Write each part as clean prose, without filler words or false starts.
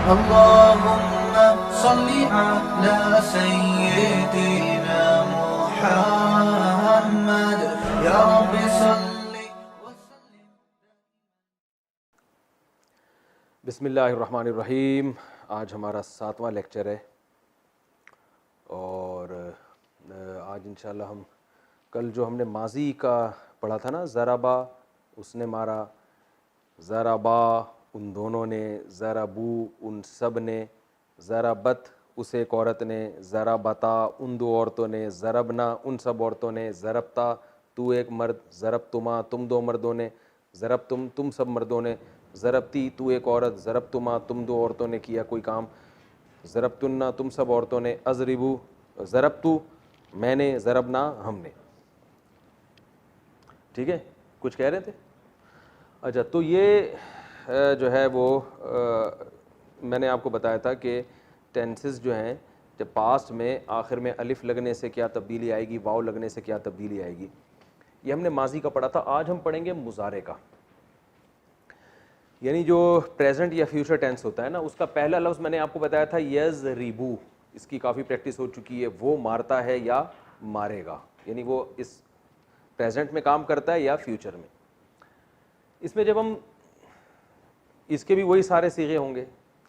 अल्लाहुम्मा सल्ली अला सय्यिदिना मुहम्मद या रब्बि सल्ली व सल्लिम। बिस्मिल्लाहिर्रहमानिर्रहीम। आज हमारा 7वां लेक्चर है और आज इंशाल्लाह हम कल जो हमने माजी का पढ़ा था ना, ज़राबा उसने मारा, ज़राबा उन दोनों ने, ज़राबू उन सब ने, ज़राबत उस एक औरत ने, ज़राबता उन दो औरतों ने, ज़रबना उन सब औरतों ने, ज़रबता तू एक मर्द, ज़रबतुमा तुम दो मर्दों ने, ज़रबतुम तुम सब मर्दों ने, ज़रबती तू एक औरत, ज़रबतुमा तुम दो औरतों ने किया कोई काम, ज़रबतुन्ना तुम सब औरतों ने, अज़रिबू ज़रबतु मैंने, ज़रबना हमने। ठीक है, कुछ कह रहे थे? अच्छा, तो ये जो है वो मैंने आपको बताया था कि टेंसेस जो हैं, जब पास्ट में आखिर में अलिफ लगने से क्या तब्दीली आएगी, वाव लगने से क्या तब्दीली आएगी, ये हमने माजी का पढ़ा था। आज हम पढ़ेंगे मुजारे का, यानी जो प्रेजेंट या फ्यूचर टेंस होता है ना, उसका पहला लफ्ज़ मैंने आपको बताया था यज़रिबू। इसकी काफ़ी प्रैक्टिस हो चुकी है। वो मारता है या मारेगा, यानी वो इस प्रेजेंट में काम करता है या फ्यूचर में। इसमें जब हम इसके भी वही सारे सीगे होंगे,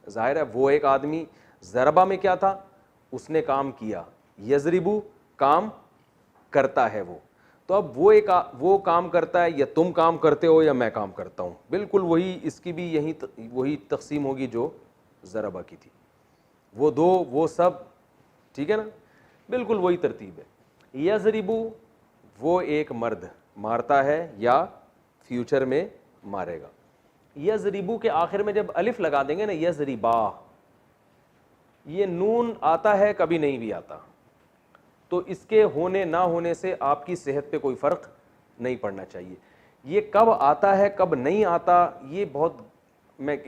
जाहिर है वो एक आदमी, ज़रबा में क्या था, उसने काम किया, यज़रिबू काम करता है वो। तो अब वो काम करता है, या तुम काम करते हो या मैं काम करता हूँ, बिल्कुल वही, इसकी भी वही तकसीम होगी जो ज़रबा की थी। वो दो वो सब, ठीक है ना, बिल्कुल वही तरतीब है। यज़रिबू वो एक मर्द मारता है या फ्यूचर में मारेगा। यज़रिबू के आखिर में जब अलिफ लगा देंगे ना, यज़रिबा, ये नून आता है कभी नहीं भी आता, तो इसके होने ना होने से आपकी सेहत पे कोई फ़र्क नहीं पड़ना चाहिए। ये कब आता है कब नहीं आता, ये बहुत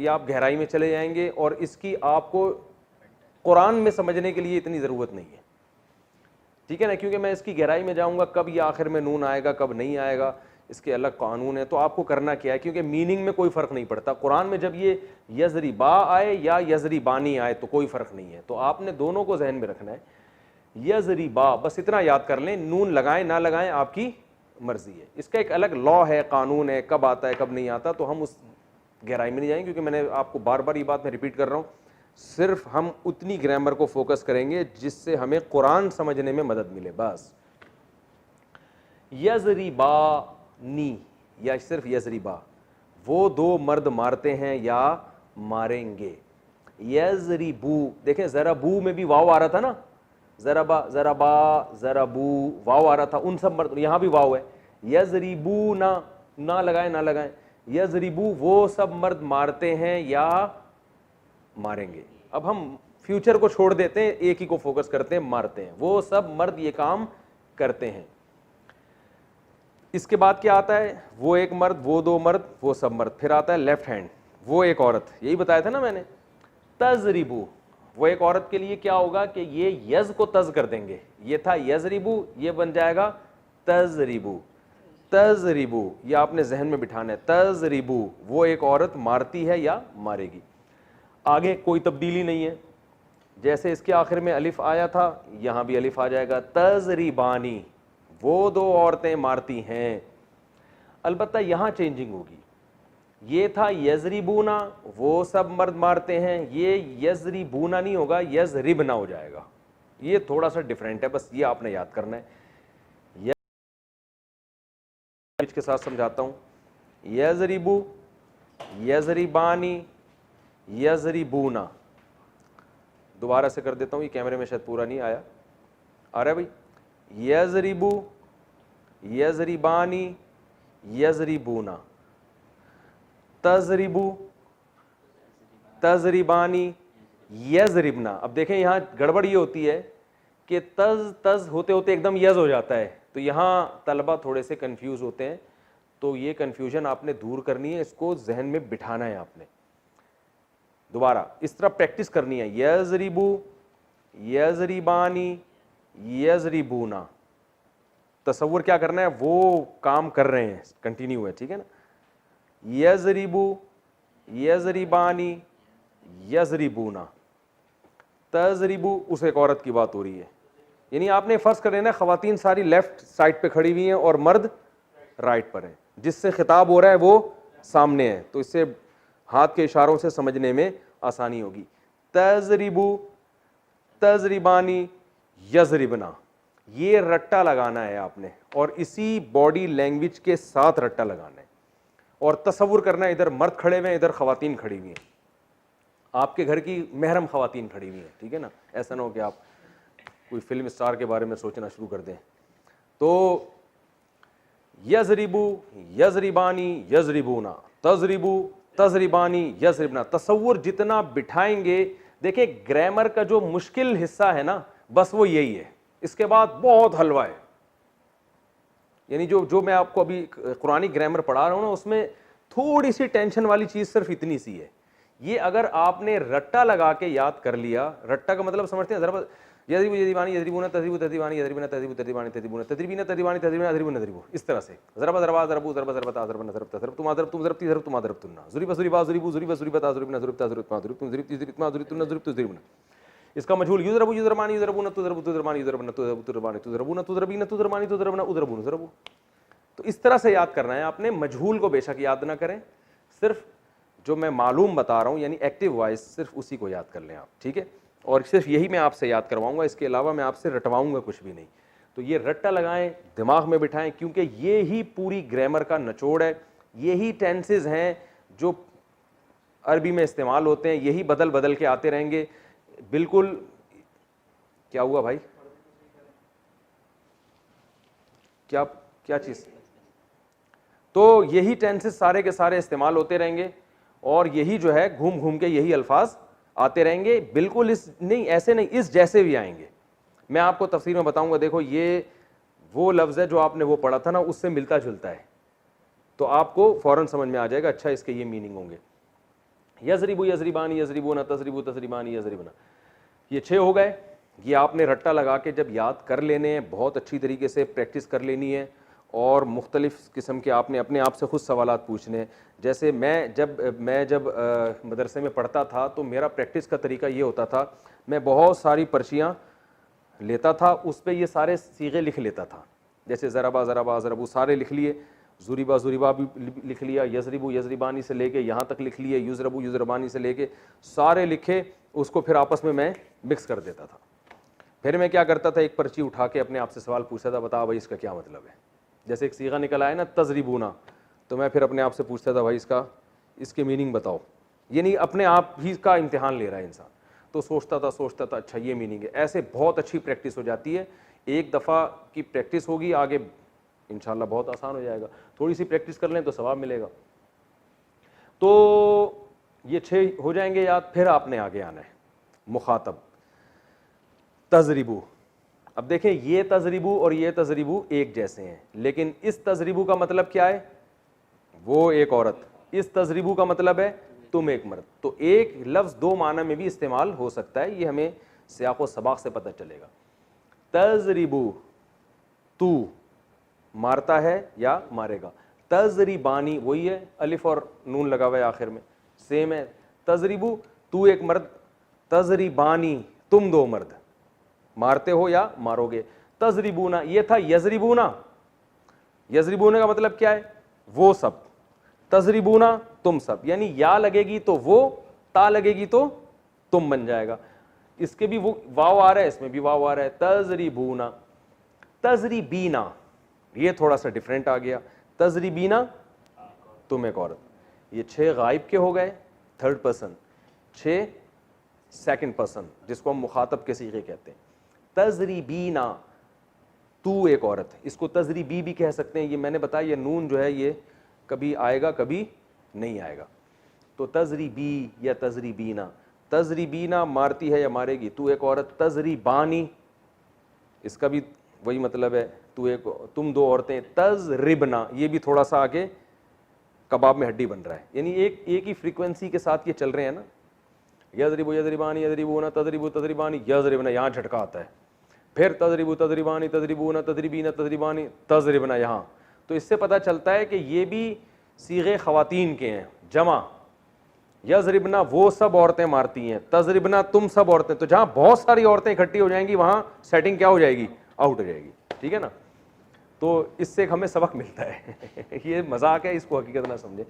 या आप गहराई में चले जाएंगे और इसकी आपको कुरान में समझने के लिए इतनी ज़रूरत नहीं है, ठीक है ना, क्योंकि मैं इसकी गहराई में जाऊंगा कब ये आखिर में नून आएगा कब नहीं आएगा, इसके अलग कानून है। तो आपको करना क्या है, क्योंकि मीनिंग में कोई फ़र्क नहीं पड़ता। कुरान में जब ये यज़रिबा आए या यज़रिबानी आए तो कोई फ़र्क नहीं है, तो आपने दोनों को जहन में रखना है। यज़रिबा, बस इतना याद कर लें, नून लगाएं ना लगाएं आपकी मर्जी है। इसका एक अलग लॉ है, कानून है, कब आता है कब नहीं आता, तो हम उस गहराई में नहीं जाएंगे, क्योंकि मैंने आपको बार बार ये बात मैं रिपीट कर रहा हूँ। सिर्फ हम उतनी ग्रामर को फोकस करेंगे जिससे हमें कुरान समझने में मदद मिले, बस। यज़रिबानी या सिर्फ यज़रिबा, वो दो मर्द मारते हैं या मारेंगे। यज़रिबू, देखें ज़राबू में भी वाव आ रहा था ना, ज़राबा ज़राबा ज़राबू वाव आ रहा था, उन सब मर्द, यहाँ भी वाव है। यज़रिबू ना लगाएं ना लगाएं, यज़रिबू वो सब मर्द मारते हैं या मारेंगे। अब हम फ्यूचर को छोड़ देते हैं, एक ही को फोकस करते हैं, मारते हैं, वो सब मर्द ये काम करते हैं। इसके बाद क्या आता है, वो एक मर्द वो दो मर्द वो सब मर्द, फिर आता है लेफ्ट हैंड, वो एक औरत, यही बताया था ना मैंने। तज़रिबू, वो एक औरत के लिए क्या होगा कि ये यज को तज कर देंगे, ये था यज़रिबू, ये बन जाएगा तज़रिबू। तज़रिबू ये आपने जहन में बिठाना है, तज़रिबू वो एक औरत मारती है या मारेगी। आगे कोई तब्दीली नहीं है, जैसे इसके आखिर में अलिफ आया था यहां भी अलिफ आ जाएगा। तज़रिबानी वो दो औरतें मारती हैं, अलबत्ता यहां चेंजिंग होगी। ये था यज़रिबूना वो सब मर्द मारते हैं, ये यज़रिबूना नहीं होगा, यज़रिबना हो जाएगा। ये थोड़ा सा डिफरेंट है, बस ये आपने याद करना है। के साथ समझाता हूं, यज़रिबू, यज़रिबानी, यज़रिबूना। दोबारा से कर देता हूं, ये कैमरे में शायद पूरा नहीं आया, आ रहा है भाई। यज़रिबू, यज़रिबानी, यज़रिबूना, तज़रिबू, तज़रिबानी, यज़रिबना। अब देखें यहां गड़बड़ ये होती है कि तज तज होते होते एकदम यज हो जाता है, तो यहां तलबा थोड़े से कंफ्यूज होते हैं, तो ये कंफ्यूजन आपने दूर करनी है, इसको जहन में बिठाना है आपने। दोबारा इस तरह प्रैक्टिस करनी है, यज़रिबू, यज़रिबानी, यज़रिबूना। तसव्वुर क्या करना है, वो काम कर रहे हैं, कंटिन्यू है, ठीक है ना। यज़रिबू, यज़रिबानी, यजरिबूना, तजरिबू उस एक औरत की बात हो रही है। यानी आपने फर्ज कर लेना खवातीन सारी लेफ्ट साइड पे खड़ी हुई हैं और मर्द राइट पर हैं, जिससे खिताब हो रहा है वो सामने है, तो इससे हाथ के इशारों से समझने में आसानी होगी। तजरिबू, तजरिबानी, यजरिबना, ये रट्टा लगाना है आपने और इसी बॉडी लैंग्वेज के साथ रट्टा लगाना है। और तसव्वुर करना है इधर मर्द खड़े हुए हैं, इधर खवातीन खड़ी हुई हैं, आपके घर की महरम खवातीन खड़ी हुई हैं, ठीक है ना। ऐसा ना हो कि आप कोई फिल्म स्टार के बारे में सोचना शुरू कर दें। तो यजरिबू, यजरिबानी, यजरिबूना, तजरिबू, तजरिबानी, यजरिबना, तसव्वुर जितना बिठाएंगे। देखिए ग्रामर का जो मुश्किल हिस्सा है ना, बस वो यही है, इसके बाद बहुत हलवा है। यानी जो मैं आपको अभी कुरानी ग्रामर पढ़ा रहा हूं ना, उसमें थोड़ी सी टेंशन वाली चीज सिर्फ इतनी सी है। ये अगर आपने रट्टा लगा के याद कर लिया, रट्टा का मतलब समझते हैं जरा, यदरिबू यदरिबानी यदरिबूना तदरिबू तदरिबानी यदरिबना तदरिबू तदरिबानी तदरिबूना तदरिबीना तदरिबानी तदरिबना तदरिबू नदरिबू, इस तरह से ज़रबा ज़रबा ज़रबू ज़रबा ज़रबता ज़रबना ज़रबता ज़रब तुम ज़रब तुम ज़रबती ज़रब तुम ज़रबतुन्ना ज़ुरिबा ज़ुरिबा ज़ुरिबू ज़ुरिबा ज़ुरिबता ज़ुरिबना ज़ुरिबता ज़ुरिबमा ज़ुरिबतुम ज़ुरिबती ज़ुरिबमा ज़ुरिबतुन्ना ज़ुरिबतु ज़ुरिबना। इसका मजहूल युज़रबू युज़रमानी युज़रबूना तुज़रबू तुज़रमानी युज़रबना तुज़रबू तुज़रमानी तुज़रबूना तुज़रबीना तुज़रमानी तुज़रबना उज़रबून ज़रबू। तो इस तरह से याद करना है आपने। मजहूल को बेशक याद ना करें, सिर्फ जो मैं मालूम बता रहा हूं यानी एक्टिव वॉइस, सिर्फ उसी को याद कर लें आप, ठीक है। और सिर्फ यही मैं आपसे याद करवाऊंगा, इसके अलावा मैं आपसे रटवाऊंगा कुछ भी नहीं। तो ये रट्टा लगाएं, दिमाग में बिठाएं, क्योंकि ये ही पूरी ग्रामर का निचोड़ है। यही टेंसेज हैं जो अरबी में इस्तेमाल होते हैं, यही बदल बदल के आते रहेंगे। बिल्कुल, क्या हुआ भाई, क्या क्या चीज? तो यही टेंसेस सारे के सारे इस्तेमाल होते रहेंगे और यही जो है घूम घूम के यही अल्फाज आते रहेंगे। बिल्कुल इस नहीं, ऐसे नहीं, इस जैसे भी आएंगे। मैं आपको तफसीर में बताऊंगा। देखो ये वो लफ्ज़ है जो आपने वो पढ़ा था ना, उससे मिलता जुलता है, तो आपको फौरन समझ में आ जाएगा अच्छा इसके ये मीनिंग होंगे। यजरिबू यजरिबानी यजरिबूना तजरिबू तजरिबानी यजरिबना, ये 6 हो गए। ये आपने रट्टा लगा के जब याद कर लेने हैं, बहुत अच्छी तरीके से प्रैक्टिस कर लेनी है और मुख्तलिफ़ किस्म के आपने अपने आप से खुद सवालात पूछने हैं। जैसे मैं जब मदरसे में पढ़ता था तो मेरा प्रैक्टिस का तरीका ये होता था, मैं बहुत सारी पर्चियाँ लेता था, उस पर ये सारे सीगे लिख लेता था। जैसे ज़रबा ज़रबा ज़रबू सारे लिख लिए, ज़ुरिबा ज़ुरिबा भी लिख लिया, यजरिबू यजरिबानी से लेके यहाँ तक लिख लिए, युज़रबू युज़रबानी से लेके सारे लिखे, उसको फिर आपस में मैं मिक्स कर देता था। फिर मैं क्या करता था, एक पर्ची उठा के अपने आप से सवाल पूछता था, बता भाई इसका क्या मतलब है। जैसे एक सीगा निकल आया ना तजरिबूना, तो मैं फिर अपने आप से पूछता था भाई इसके मीनिंग बताओ। ये नहीं अपने आप ही का इम्तिहान ले रहा है इंसान, तो सोचता था अच्छा ये मीनिंग है। ऐसे बहुत अच्छी प्रैक्टिस हो जाती है। एक दफ़ा की प्रैक्टिस होगी, आगे इंशाल्लाह बहुत आसान हो जाएगा। थोड़ी सी प्रैक्टिस कर लें तो सवाब मिलेगा। तो ये 6 हो जाएंगे याद। फिर आपने आगे आना है मुखातब, तजरिबू। अब देखें ये तजरिबू और ये तजरिबू एक जैसे हैं, लेकिन इस तजरिबू का मतलब क्या है, वो एक औरत, इस तजरिबू का मतलब है तुम एक मर्द। तो एक लफ्ज़ 2 माना में भी इस्तेमाल हो सकता है, ये हमें सियाक़ो सबाक़ से पता चलेगा। तजरिबू, तू मारता है या मारेगा। तजरिबानी वही है, अलिफ और नून लगा हुआ है आखिर में, सेम है। तजरिबू तू एक मर्द, तजरिबानी तुम 2 मर्द, मारते हो या मारोगे। तजरिबूना ये था यजरिबूना, यजरिबूना का मतलब क्या है, वो सब, तजरिबूना तुम सब, यानी या लगेगी तो वो, ता लगेगी तो तुम बन जाएगा। इसके भी वो वाव आ रहा है, इसमें भी वाव आ रहा है। तजरिबूना, तजरिबीना ये थोड़ा सा डिफरेंट आ गया। तजरिबीना तुम एक औरत। ये 6 गायब के हो गए, थर्ड पर्सन, 6 सेकंड पर्सन जिसको हम मुखातब के सीगे कहते हैं। तजरिबीना तू एक औरत, इसको तजरिबी भी कह सकते हैं। ये मैंने बताया ये नून जो है ये कभी आएगा कभी नहीं आएगा। तो तजरिबी या तजरिबीना, तजरिबीना मारती है या मारेगी, तू एक औरत। तजरिबानी इसका भी वही मतलब है, तुम 2 औरतें। तजरिबना ये भी थोड़ा सा आगे कबाब में हड्डी बन रहा है, यानी एक ही फ्रीक्वेंसी के साथ ये चल रहे हैं ना। यजरिबू यजरिबानी यजरिबूना तजरिबू तजरिबानी यजरिबना, यहाँ झटका आता है। फिर तजरिबू तजरिबानी तजरिबूना तजरिबीना तजरिबानी तजरिबना यहाँ। तो इससे पता चलता है कि ये भी सीगे खवातीन के हैं, जमा। यजरिबना वो सब औरतें मारती हैं, तजरिबना तुम सब औरतें। तो जहां बहुत सारी औरतें इकट्ठी हो जाएंगी वहां सेटिंग क्या हो जाएगी, आउट हो जाएगी, ठीक है ना। तो इससे हमें सबक मिलता है ये मजाक है, इसको हकीकत ना समझे।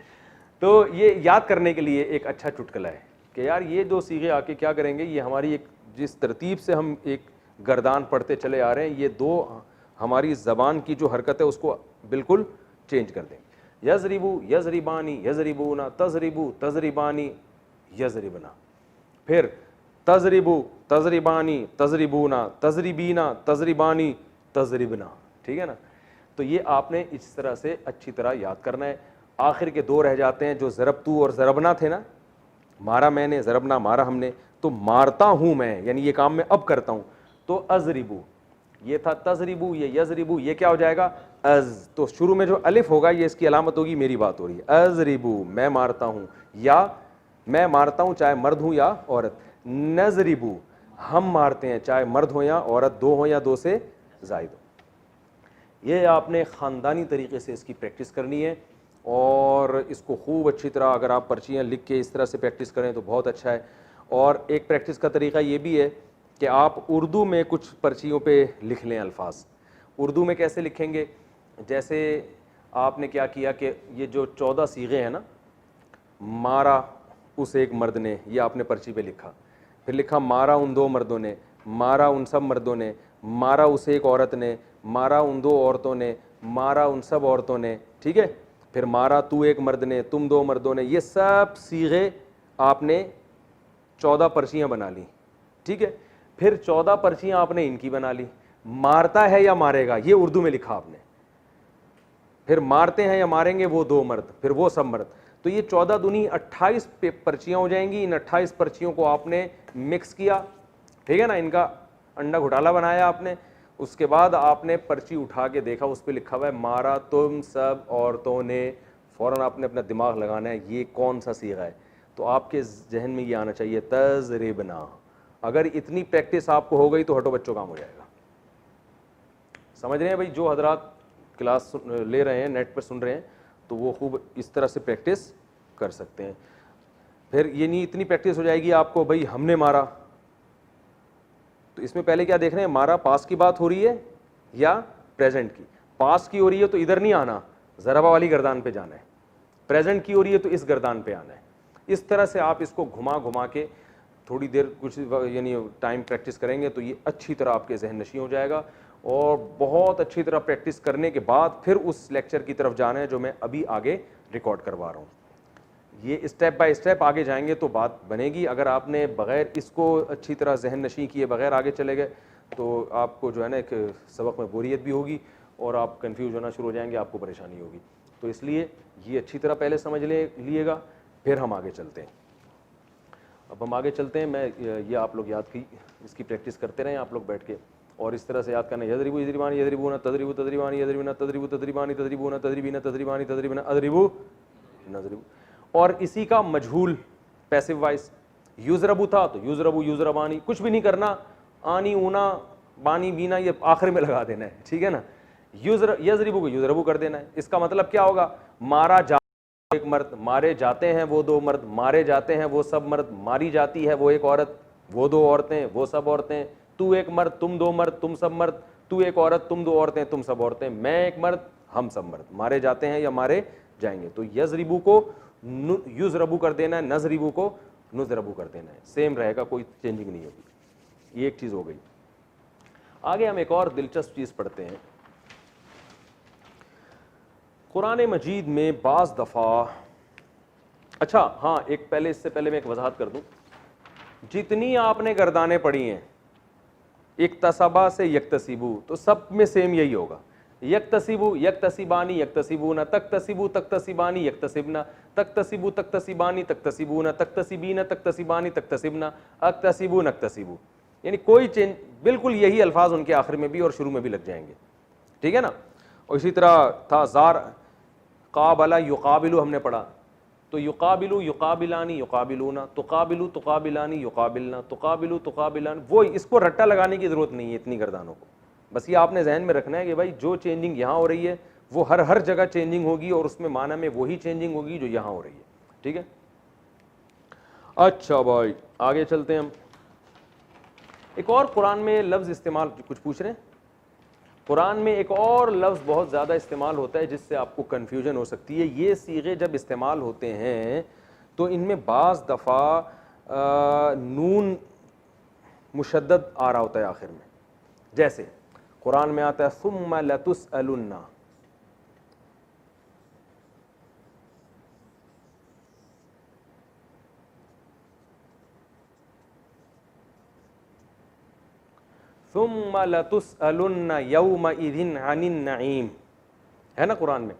तो ये याद करने के लिए एक अच्छा चुटकुला है कि यार ये दो सीगे आके क्या करेंगे, ये हमारी एक जिस तरतीब से हम एक गर्दान पढ़ते चले आ रहे हैं, ये दो हमारी ज़बान की जो हरकत है उसको बिल्कुल चेंज कर देंगे। यजरिबू यजरिबानी यजरिबूना, तजरिबू तजरिबानी यजरिबना, फिर तजरिबू तजरिबानी तजरिबूना, तजरिबीना तजरिबानी तजरिबना, ठीक है ना। तो ये आपने इस तरह से अच्छी तरह याद करना है। आखिर के दो रह जाते हैं जो ज़रबतू और ज़रबना थे ना, मारा मैंने, ज़रबना मारा हमने, तो मारता हूं मैं, यानी ये काम मैं अब करता हूं, तो अजरिबू, ये था तजरिबू, ये यजरिबू, ये क्या हो जाएगा अज। तो शुरू में जो अलिफ होगा ये इसकी अलामत होगी, मेरी बात हो रही है, अजरिबू मैं मारता हूं, या मैं मारता हूं चाहे मर्द हूं या औरत। नजरिबू हम मारते हैं चाहे मर्द हो या औरत, दो हो या दो से जायद हो। ये आपने ख़ानदानी तरीके से इसकी प्रैक्टिस करनी है, और इसको खूब अच्छी तरह अगर आप पर्चियाँ लिख के इस तरह से प्रैक्टिस करें तो बहुत अच्छा है। और एक प्रैक्टिस का तरीका ये भी है कि आप उर्दू में कुछ पर्चियों पे लिख लें अल्फाज। उर्दू में कैसे लिखेंगे, जैसे आपने क्या किया कि ये जो 14 सीगे हैं ना, मारा उस एक मर्द ने, ये आपने पर्ची पे लिखा, फिर लिखा मारा उन दो मर्दों ने, मारा उन सब मर्दों ने, मारा उस एक औरत ने, मारा उन दो औरतों ने, मारा उन सब औरतों ने, ठीक है। फिर मारा तू एक मर्द ने, तुम दो मर्दों ने, ये सब सीगे आपने 14 पर्चियाँ बना ली, ठीक है। फिर 14 पर्चियाँ आपने इनकी बना ली, मारता है या मारेगा ये उर्दू में लिखा आपने, फिर मारते हैं या मारेंगे वो दो मर्द, फिर वो सब मर्द। तो ये 14 दूनी 28 पर्चियाँ हो जाएंगी। इन 28 पर्चियों को आपने मिक्स किया, ठीक है ना, इनका अंडा घोटाला बनाया आपने। उसके बाद आपने पर्ची उठा के देखा, उस पर लिखा हुआ है मारा तुम सब औरतों ने। फ़ौरन आपने अपना दिमाग लगाना है ये कौन सा सीगा है, तो आपके जहन में ये आना चाहिए तजरिबना। अगर इतनी प्रैक्टिस आपको हो गई तो हटो बच्चों काम हो जाएगा। समझ रहे हैं भाई, जो हजरात क्लास ले रहे हैं, नेट पर सुन रहे हैं, तो वो खूब इस तरह से प्रैक्टिस कर सकते हैं। फिर ये नहीं इतनी प्रैक्टिस हो जाएगी आपको, भाई हमने मारा, तो इसमें पहले क्या देख रहे हैं, मारा पास की बात हो रही है या प्रेजेंट की। पास की हो रही है तो इधर नहीं आना, ज़रबा वाली गर्दान पे जाना है। प्रेजेंट की हो रही है तो इस गर्दान पे आना है। इस तरह से आप इसको घुमा घुमा के थोड़ी देर कुछ यानी टाइम प्रैक्टिस करेंगे तो ये अच्छी तरह आपके जहन नशी हो जाएगा। और बहुत अच्छी तरह प्रैक्टिस करने के बाद फिर उस लेक्चर की तरफ जाना है जो मैं अभी आगे रिकॉर्ड करवा रहा हूँ। ये स्टेप बाय स्टेप आगे जाएंगे तो बात बनेगी। अगर आपने बग़ैर इसको अच्छी तरह जहन नशी किए बगैर आगे चले गए तो आपको जो है ना एक सबक में बोरियत भी होगी और आप कंफ्यूज होना शुरू हो जाएंगे, आपको परेशानी होगी। तो इसलिए ये अच्छी तरह पहले समझ लिएगा, फिर हम आगे चलते हैं। अब हम आगे चलते हैं, मैं ये आप लोग याद की इसकी प्रैक्टिस करते रहें आप लोग बैठ के, और इस तरह से याद करना, यजरिबू यजरिबानी यजरिबूना तजरिबू तजरिबानी यजरिबना तजरिबू तजरिबानी तजरिबूना तजरिबीना तजरिबानी तजरिबना अजरिबू नजरिबू। और इसी का मजहूल पैसिव वॉइस, युजरबू था तो युजरबू युजरबानी, कुछ भी नहीं करना, आनी ऊना बानी बीना ये आखिर में लगा देना है, ठीक है ना। यजरिबू को युजरबू कर देना है। इसका मतलब क्या होगा, मारा जा एक मर्द, मारे जाते हैं वो दो मर्द, मारे जाते हैं वो सब मर्द, मारी जाती है वो एक औरत, वो दो औरतें, वो सब औरतें, तू एक मर्द तुम दो मर्द तुम सब मर्द, तू एक औरत तुम दो औरतें तुम सब औरतें, मैं एक मर्द हम सब मर्द, मारे जाते हैं या मारे जाएंगे। तो यजरिबू को युजरबू कर देना है, नजरिबू को नुजरबू कर देना है, सेम रहेगा, कोई चेंजिंग नहीं होगी। ये एक चीज हो गई। आगे हम एक और दिलचस्प चीज पढ़ते हैं। कुरान मजीद में बाज़ दफ़ा, अच्छा हाँ, एक पहले इससे पहले मैं एक वजाहत कर दूं, जितनी आपने गर्दानें पढ़ी हैं इक्तसबा से यक्तसिबू, तो सब में सेम यही होगा, यक्तसिबू यक्तसिबानी यक्तसिबूना, तक्तसिबू तक्तसिबानी यक्तसिबना, तक्तसिबू तक्तसिबानी तक्तसिबूना, तक्तसिबीना तक्तसिबानी तक्तसिबना, अक्तसिबू नक्तसिबू, यानी कोई चेंज, बिल्कुल यही अल्फाज उनके आखिर में भी और शुरू में भी लग जाएंगे, ठीक है ना। और इसी तरह था जार काबला युकाबिलू हमने पढ़ा, तो युकाबिलू युकाबिलानी युकाबिलूना, तुकाबिलू तुकाबिलानी युकाबिलना, तुकाबिलू तुकाबिलानी, वो इसको रट्टा लगाने की ज़रूरत नहीं है इतनी गर्दानों को। बस ये आपने जहन में रखना है कि भाई जो चेंजिंग यहाँ हो रही है वो हर जगह चेंजिंग होगी और उसमें माना में वही चेंजिंग होगी जो यहाँ हो रही है, ठीक है। अच्छा भाई आगे चलते हैं हम। एक और कुरान में लफ्ज़ इस्तेमाल, कुछ पूछ रहे हैं? कुरान में एक और लफ्ज़ बहुत ज़्यादा इस्तेमाल होता है जिससे आपको कन्फ्यूजन हो सकती है। ये सीगे जब इस्तेमाल होते हैं तो इनमें बाज़ दफ़ा नून मुशद्दद आ रहा होता है आखिर में। जैसे कुरान में आता है सुम्मा लतुसअलुन्ना, सुम्मा लतुसअलुन्ना यौमइज़िन अनिन नईम, है ना कुरान में।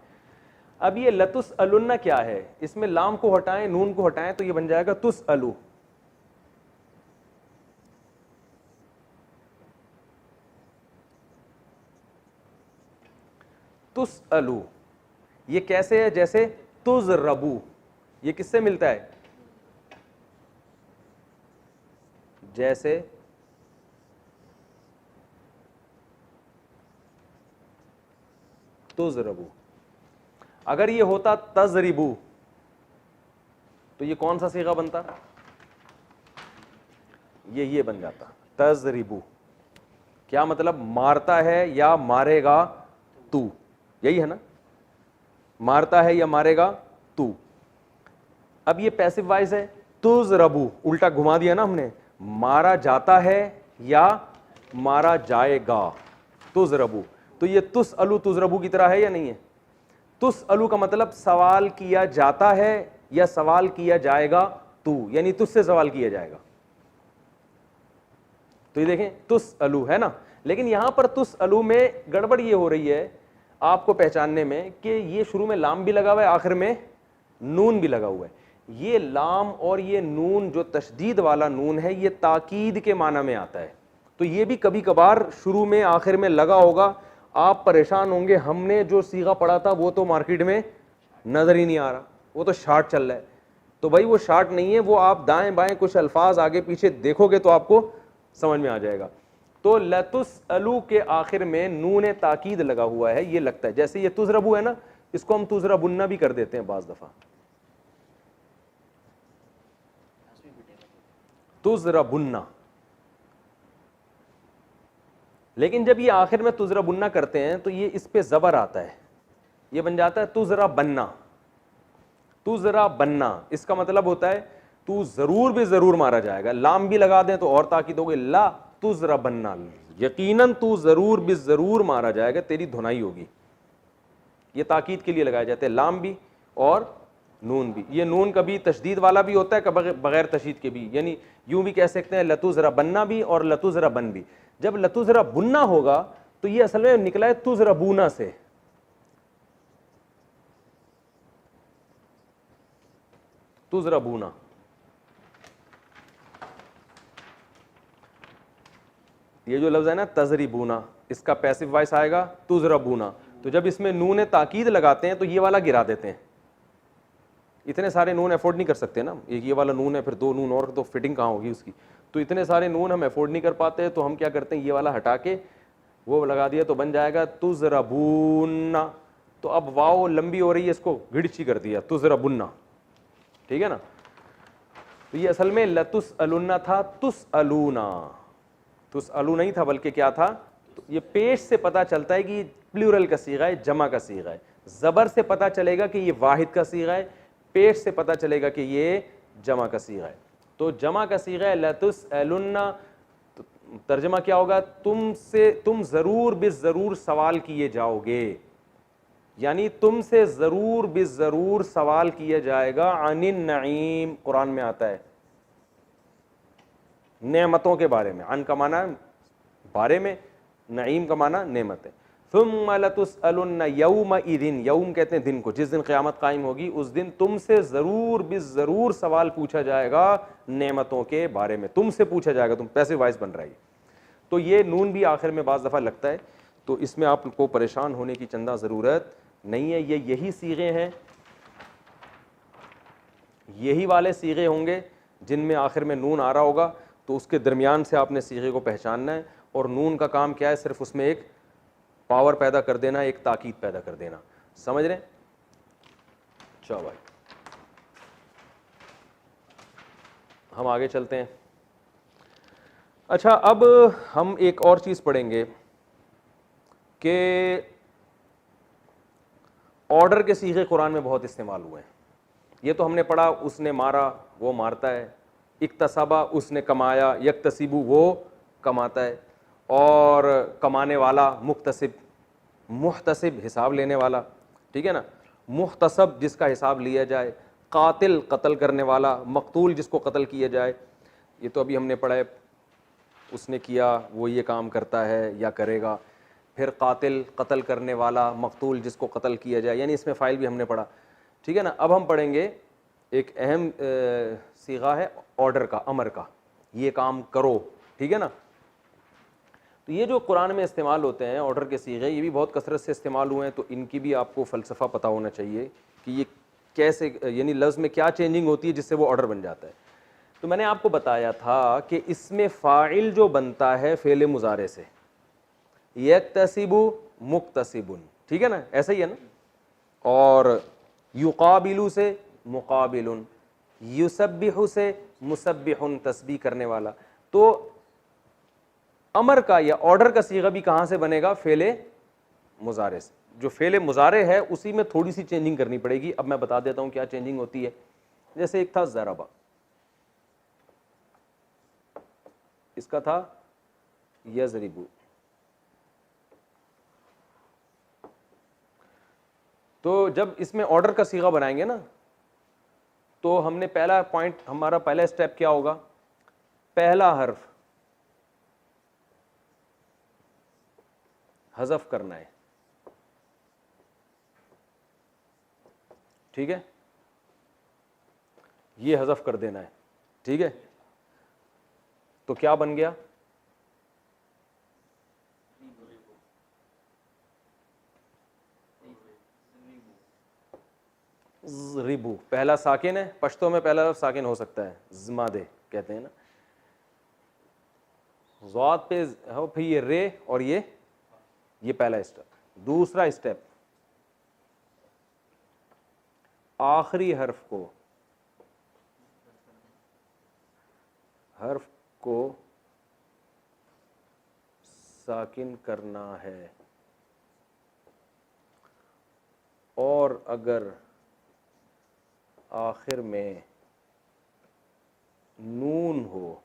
अब ये लतुसअलुन्ना क्या है? इसमें लाम को हटाएं, नून को हटाएं तो ये बन जाएगा तुसअलु। तुसअलु ये कैसे है? जैसे तुज़रबू, ये किससे मिलता है? जैसे तुज़रबू। अगर ये होता तज़रिबू तो ये कौन सा सीगा बनता? ये बन जाता तज़रिबू। क्या मतलब? मारता है या मारेगा तू, यही है ना, मारता है या मारेगा तू। अब ये पैसिव वॉइस है, तुज़रबू उल्टा घुमा दिया ना हमने, मारा जाता है या मारा जाएगा, तुज़रबू। तो ये तुसअलु तुज़रबू की तरह है या नहीं है? तुसअलु का मतलब सवाल किया जाता है या सवाल किया जाएगा तू, यानी तुझसे सवाल किया जाएगा। तो ये देखें तुसअलु है ना, लेकिन यहां पर तुसअलु में गड़बड़ ये हो रही है आपको पहचानने में कि ये शुरू में लाम भी लगा हुआ है, आखिर में नून भी लगा हुआ है। ये लाम और ये नून जो तशदीद वाला नून है ये ताकीद के माना में आता है। तो ये भी कभी कभार शुरू में आखिर में लगा होगा, आप परेशान होंगे हमने जो सीगा पढ़ा था वो तो मार्केट में नजर ही नहीं आ रहा, वो तो शार्ट चल रहा है। तो भाई वो शार्ट नहीं है, वो आप दाएं बाएं कुछ अल्फाज आगे पीछे देखोगे तो आपको समझ में आ जाएगा। तो लतुसअलु के आखिर में नून ताकीद लगा हुआ है, ये लगता है जैसे ये तुज़रबू है ना, इसको हम तुज़रबुन्ना भी कर देते हैं बाज दफा, तुज़रबुन्ना। लेकिन जब ये आखिर में तुज़रबुन्ना करते हैं तो ये इस पे ज़बर आता है, ये बन जाता है तुज़रबन्ना। तुज़रबन्ना इसका मतलब होता है तू जरूर भी जरूर मारा जाएगा। लाम भी लगा दें तो और ताकीद हो गई, ला तुज़रबन्ना, यकीनन तू जरूर भी जरूर मारा जाएगा, तेरी धुनाई होगी। ये ताकीद के लिए लगाए जाते हैं लाम भी और नून भी। ये नून कभी तशदीद वाला भी होता है, कभी बगैर तशदीद के भी, यानी यूं भी कह सकते हैं लतुज़रबन्ना भी और लतुज़रबन भी। जब लतुज़रबुन्ना होगा तो ये असल में निकला है तुज़रबूना से। तुज़रबूना ये जो लफ्ज़ है ना तज़रिबूना, इसका पैसिव वॉइस आएगा तुज़रबूना। तो जब इसमें नून ताकीद लगाते हैं तो ये वाला गिरा देते हैं। इतने सारे नून अफोर्ड नहीं कर सकते ना, एक ये वाला नून है फिर दो नून और, तो फिटिंग कहाँ होगी उसकी। तो इतने सारे नून हम अफोर्ड नहीं कर पाते, तो हम क्या करते हैं, ये वाला हटा के वो लगा दिया तो बन जाएगा तुज़रबूना। तो अब वाओ लंबी हो रही है, इसको गिड़ची कर दिया तुज़रबुन्ना, ठीक है ना। तो ये असल में लतुसअलुन्ना था, तुसअलूना। तुसअलू नहीं था बल्कि क्या था, तो ये पेश से पता चलता है कि प्लूरल का सीगा है, जमा का सीगा है। ज़बर से पता चलेगा कि ये वाहिद का सीगा है, पेश से पता चलेगा कि ये जमा का सीगा है। तो जमा का सीगा है लतुसअलुन्ना, तो तर्जमा क्या होगा, तुमसे तुम ज़रूर बिज़रूर सवाल किए जाओगे, यानी तुमसे ज़रूर बिज़रूर सवाल किया जाएगा। अनिन नईम कुरान में आता है, नेमतों के बारे में। अन का माना बारे में, नईम का माना नेमत है। सुम्मा लतुसअलुन्ना यौमइज़िन, यौम कहते हैं दिन को, जिस दिन क़यामत कायम होगी उस दिन तुमसे ज़रूर बिज़रूर सवाल पूछा जाएगा नेमतों के बारे में, तुमसे पूछा जाएगा। तुम पैसिव वॉइस बन रहा है। तो ये नून भी आखिर में बाज़ दफ़ा लगता है, तो इसमें आपको परेशान होने की चंदा ज़रूरत नहीं है। ये यही सीगे हैं, यही वाले सीगे होंगे जिनमें आखिर में नून आ रहा होगा, तो उसके दरमियान से आपने सीगे को पहचानना है। और नून का काम क्या है, सिर्फ उसमें एक पावर पैदा कर देना, एक ताकीद पैदा कर देना। समझ रहे हैं? चलो भाई हम आगे चलते हैं। अच्छा, अब हम एक और चीज़ पढ़ेंगे कि ऑर्डर के सीगे कुरान में बहुत इस्तेमाल हुए हैं। ये तो हमने पढ़ा, उसने मारा वो मारता है, इक्तसबा उसने कमाया, यक्तसिबु वो कमाता है, और कमाने वाला मुक्तसिब, मुहतसिब हिसाब लेने वाला, ठीक है ना, मुहतसब जिसका हिसाब लिया जाए, कातिल कत्ल करने वाला, मकतूल जिसको कत्ल किया जाए। ये तो अभी हमने पढ़ा है, उसने किया वो ये काम करता है या करेगा। फिर कातिल कत्ल करने वाला, मकतूल जिसको कत्ल किया जाए, यानी इसमें फ़ाइल भी हमने पढ़ा, ठीक है ना। अब हम पढ़ेंगे एक अहम सीगा है ऑर्डर का, अमर का, ये काम करो, ठीक है ना। तो ये जो कुरान में इस्तेमाल होते हैं ऑर्डर के सीगे, ये भी बहुत कसरत से इस्तेमाल हुए हैं, तो इनकी भी आपको फ़लसफ़ा पता होना चाहिए कि ये कैसे, यानी लफ्ज़ में क्या चेंजिंग होती है जिससे वो ऑर्डर बन जाता है। तो मैंने आपको बताया था कि इसमें फ़ाइल जो बनता है फ़ेल मुज़ारे से, यक्तसिबु मुक्तसिबुन, ठीक है ना, ऐसा ही है ना। और युकाबिलु से मुकाबिलुन, युसब्बिहु से मुसब्बिहुन, तस्बीह करने वाला। तो अमर का या ऑर्डर का सीगा भी कहाँ से बनेगा? फ़ेले मुज़ारे से। जो फ़ेले मुज़ारे है उसी में थोड़ी सी चेंजिंग करनी पड़ेगी। अब मैं बता देता हूँ क्या चेंजिंग होती है। जैसे एक था ज़रबा, इसका था यज़रिबु। तो जब इसमें ऑर्डर का सीगा बनाएंगे ना, तो हमने पहला पॉइंट, हमारा पहला स्टेप क्या होगा? पहला हर्फ हज़फ करना है, ठीक है, ये हज़फ कर देना है, ठीक है। तो क्या बन गया? रिबू। पहला साकिन है, पश्तो में पहला लफ्ज़ साकिन हो सकता है, ज़मादे कहते हैं ना। ज़ात पे हो, फिर ये रे और ये पहला स्टेप। दूसरा स्टेप, आखिरी हर्फ को साकिन करना है, और अगर आखिर में नून हो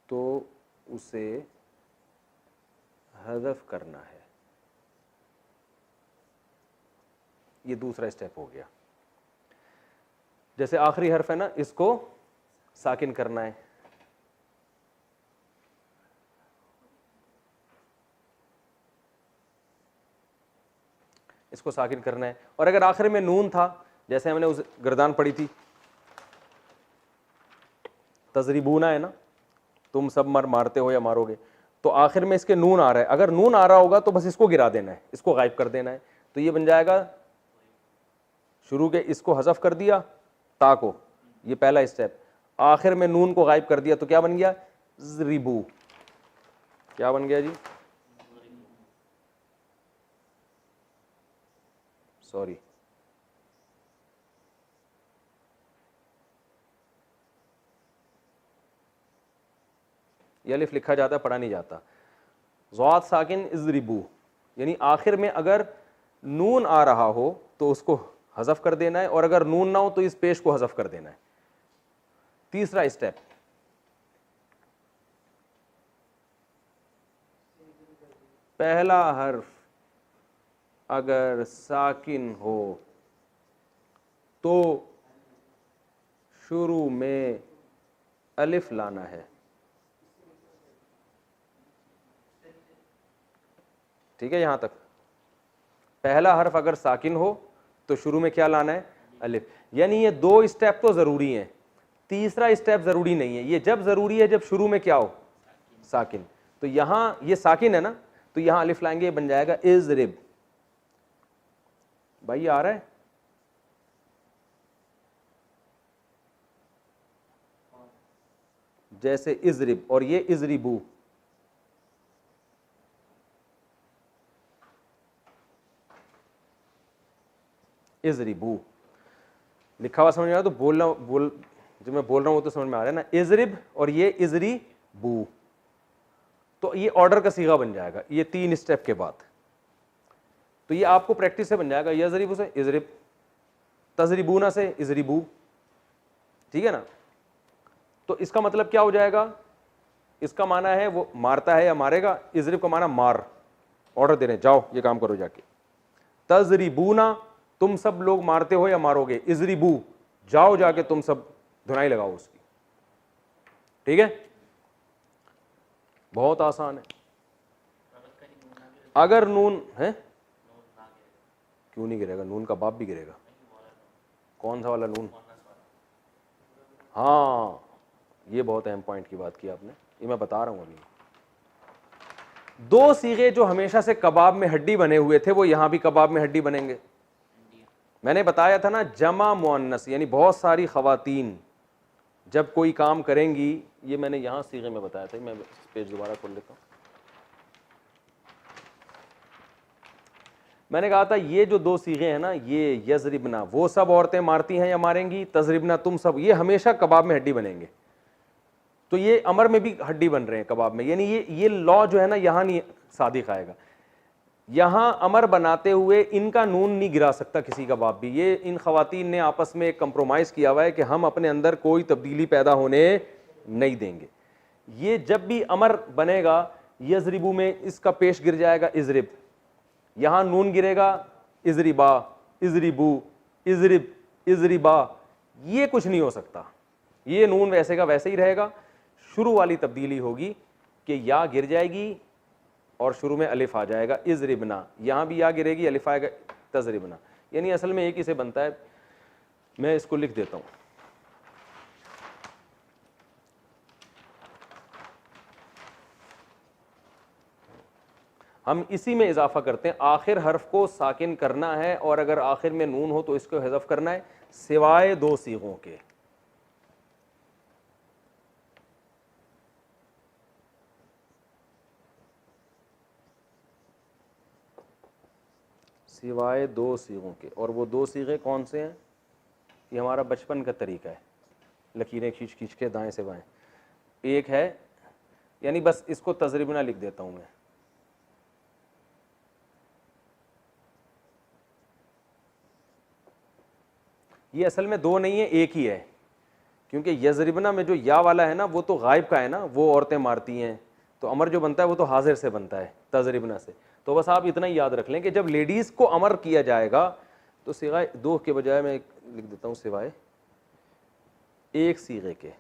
तो उसे हज़फ करना है। ये दूसरा स्टेप हो गया। जैसे आखिरी हर्फ है ना, इसको साकिन करना है, इसको साकिन करना है। और अगर आखिर में नून था, जैसे हमने उस गर्दान पढ़ी थी, तजरिबूना है ना, तुम सब मारते हो या मारोगे, तो आखिर में इसके नून आ रहा है। अगर नून आ रहा होगा तो बस इसको गिरा देना है, इसको गायब कर देना है। तो ये बन जाएगा, शुरू के इसको हज़फ कर दिया, ता को, ये पहला स्टेप। आखिर में नून को गायब कर दिया तो क्या बन गया? ज़रिबू। क्या बन गया जी? सॉरी, ये अलिफ लिखा जाता है, पढ़ा नहीं जाता। ज़ात साकिन इज़रिबू, यानी आखिर में अगर नून आ रहा हो तो उसको हज़फ कर देना है, और अगर नून ना हो तो इस पेश को हज़फ कर देना है। तीसरा स्टेप, पहला हर्फ अगर साकिन हो तो शुरू में अलिफ लाना है, ठीक है। यहां तक पहला हर्फ अगर साकिन हो तो शुरू में क्या लाना है? अलिफ। यानी ये दो स्टेप तो जरूरी हैं, तीसरा स्टेप जरूरी नहीं है। ये जब जरूरी है जब शुरू में क्या हो? साकिन। तो यहां ये साकिन है ना, तो यहां अलिफ लाएंगे, बन जाएगा इज़रिब। भाई ये आ रहा है? जैसे इज़रिब और ये इज़रिबू, इज़रिबू लिखा हुआ समझ में आया तो बोलना, जो मैं बोल रहा हूँ वो तो समझ में आ रहा है ना, इजरिब और ये इजरी बू, तो ये ऑर्डर का सीगा बन जाएगा ये 3 स्टेप के बाद। तो ये आपको प्रैक्टिस से बन जाएगा, यजरिबू से इजरिब, तजरिबूना से इजरिबू, ठीक है ना। तो इसका मतलब क्या हो जाएगा, इसका माना है वो मारता है या मारेगा, इजरिब का माना मार, ऑर्डर दे रहे हैं जाओ ये काम करो जाके। तजरिबूना तुम सब लोग मारते हो या मारोगे, इजरिबू जाओ जाके तुम सब धुनाई लगाओ उसकी, ठीक है, बहुत आसान है। अगर नून है, क्यों नहीं गिरेगा, नून का बाप भी गिरेगा। कौन सा वाला नून, हाँ ये बहुत अहम पॉइंट की बात की आपने, ये मैं बता रहा हूं अभी। 2 सीगे जो हमेशा से कबाब में हड्डी बने हुए थे वो यहां भी कबाब में हड्डी बनेंगे। मैंने बताया था ना, जमा मुअन्नस यानी बहुत सारी खवातीन जब कोई काम करेंगी, ये मैंने यहां सीगे में बताया था, मैं पेज दोबारा खोल लेता हूं। मैंने कहा था ये जो 2 सीगे हैं ना, ये यजरिबना वो सब औरतें मारती हैं या मारेंगी, तजरिबना तुम सब, ये हमेशा कबाब में हड्डी बनेंगे। तो ये अमर में भी हड्डी बन रहे हैं कबाब में, यानी ये लॉ जो है ना यहां नहीं सादिक आएगा। यहां अमर बनाते हुए इनका नून नहीं गिरा सकता किसी का बाप भी। ये इन खवातीन ने आपस में एक कंप्रोमाइज किया हुआ है कि हम अपने अंदर कोई तब्दीली पैदा होने नहीं देंगे। ये जब भी अमर बनेगा यजरिबू में इसका पेश गिर जाएगा इजरिब, यहां नून गिरेगा इजरिबा, इजरिबू, इजरिब, इजरिबा, ये कुछ नहीं हो सकता, ये नून वैसे का वैसे ही रहेगा। शुरू वाली तब्दीली होगी कि या गिर जाएगी और शुरू में अलिफ आ जाएगा इजरिबना, यहां भी या गिरेगी अलिफ आएगा तजरिबना, यानी असल में एक ही से बनता है। मैं इसको लिख देता हूं, हम इसी में इजाफा करते हैं, आखिर हर्फ को साकिन करना है और अगर आखिर में नून हो तो इसको हज़फ करना है, सिवाय 2 सीगों के। सिवाय 2 सीगों के, और वो 2 सीगे कौन से हैं, ये हमारा बचपन का तरीका है, लकीरें खींच खींच के दाएं से बाएं। एक है, यानी बस इसको तजरिबना लिख देता हूं मैं, ये असल में 2 नहीं है, एक ही है, क्योंकि यजरिबना में जो या वाला है ना वो तो गायब का है ना, वो औरतें मारती हैं, तो अमर जो बनता है वो तो हाजिर से बनता है तजरिबना से। तो बस आप इतना ही याद रख लें कि जब लेडीज़ को अमर किया जाएगा तो सिवाय 2 के बजाय मैं लिख देता हूं सिवाय 1 सीगे के।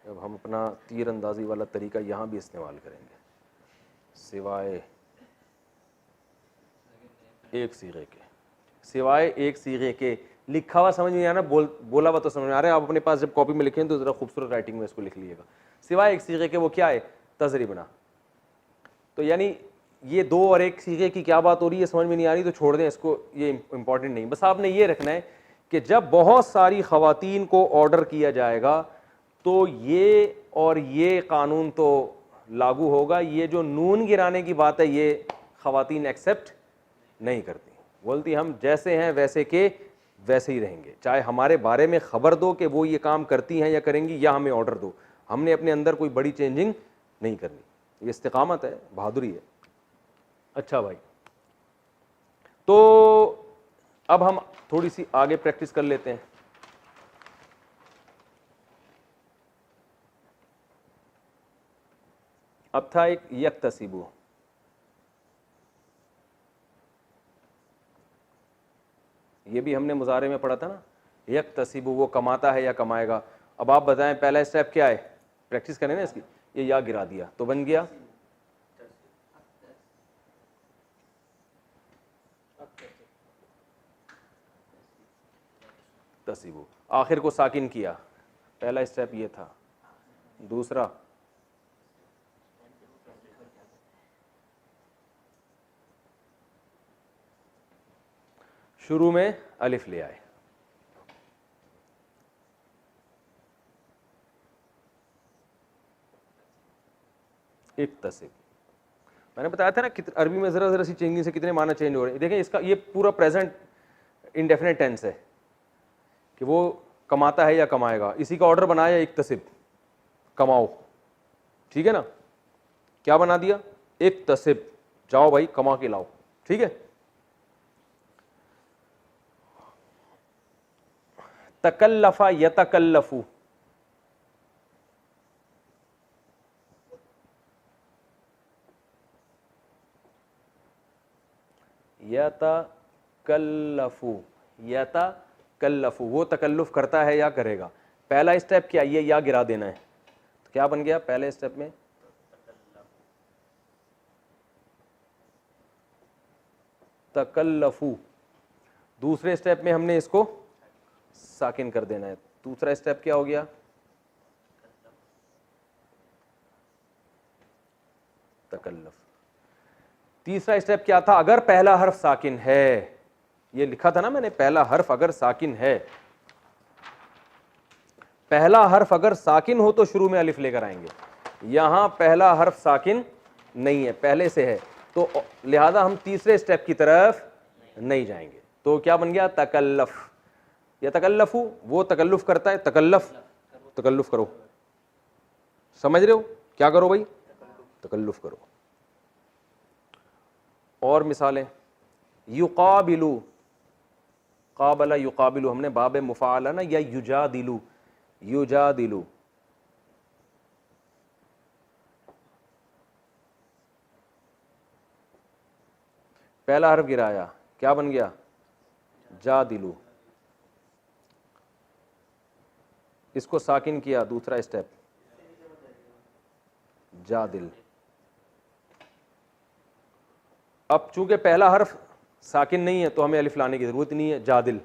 अब हम अपना तीर अंदाजी वाला तरीका यहां भी इस्तेमाल करेंगे, सिवाय 1 सीगे के, सिवाय 1 सीगे के। लिखा हुआ समझ में आ रहा है, बोला हुआ तो समझ में आ रहा है। आप अपने पास जब कॉपी में लिखें तो ज़रा खूबसूरत राइटिंग में इसको लिख लीजिएगा, सिवाय 1 सीगे के। वो क्या है, तजरिबना। तो यानी ये 2 और 1 सीगे की क्या बात हो रही है समझ में नहीं आ रही तो छोड़ दें इसको, ये इंपॉर्टेंट नहीं। बस आपने ये रखना है कि जब बहुत सारी खवातीन को ऑर्डर किया जाएगा तो ये और ये कानून तो लागू होगा। ये जो नून गिराने की बात है ये खवातीन एक्सेप्ट नहीं करती, बोलती हम जैसे हैं वैसे के वैसे ही रहेंगे, चाहे हमारे बारे में खबर दो कि वो ये काम करती हैं या करेंगी, या हमें ऑर्डर दो, हमने अपने अंदर कोई बड़ी चेंजिंग नहीं करनी। ये इस्तिकामत है, बहादुरी है। अच्छा भाई, तो अब हम थोड़ी सी आगे प्रैक्टिस कर लेते हैं। अब था एक यक्तसिबु, ये भी हमने मुजारे में पढ़ा था ना, यक्तसिबु वो कमाता है या कमाएगा। अब आप बताएं पहला स्टेप क्या है, प्रैक्टिस करें ना इसकी। ये या गिरा दिया तो बन गया तसिबु, आखिर को साकिन किया, पहला स्टेप ये था। दूसरा शुरू में अलिफ ले आए, इक्तसिब। मैंने बताया था ना अरबी में जरा जरा सी चेंजिंग से कितने माना चेंज हो रहे हैं। देखें इसका ये पूरा प्रेजेंट इंडेफिनेट टेंस है कि वो कमाता है या कमाएगा। इसी का ऑर्डर बनाया इक्तसिब, कमाओ, ठीक है ना। क्या बना दिया? इक्तसिब, जाओ भाई कमा के लाओ, ठीक है। तकल्लफा यतकल्लफू, यतकल्लफू, यतकल्लफू, वो तकल्लुफ करता है या करेगा। पहला स्टेप क्या, ये या गिरा देना है। तो क्या बन गया पहले स्टेप में? तकल्लफू। दूसरे स्टेप में हमने इसको साकिन कर देना है। दूसरा स्टेप क्या हो गया? तकल्लफ। तीसरा स्टेप क्या था? अगर पहला हर्फ साकिन है, ये लिखा था ना मैंने, पहला हर्फ अगर साकिन है, पहला हर्फ अगर साकिन हो तो शुरू में अलिफ लेकर आएंगे। यहां पहला हर्फ साकिन नहीं है, पहले से है, तो लिहाजा हम तीसरे स्टेप की तरफ नहीं जाएंगे। तो क्या बन गया? तकल्लफ। या तकल्लफू, वो तकल्लुफ करता है, तकल्लफ, तकल्लुफ करो। समझ रहे हो? क्या करो भाई? तकल्लुफ करो। और मिसालें, युकाबिलू, काबला युकाबिलू, हमने बाब मुफाला ना, या युजादिलू, युजादिलू। पहला हर्फ गिराया, क्या बन गया? जादिलू। इसको साकिन किया, दूसरा स्टेप जादिल। अब चूंकि पहला हर्फ साकिन नहीं है तो हमें अलिफ लाने की जरूरत नहीं है। जादिल,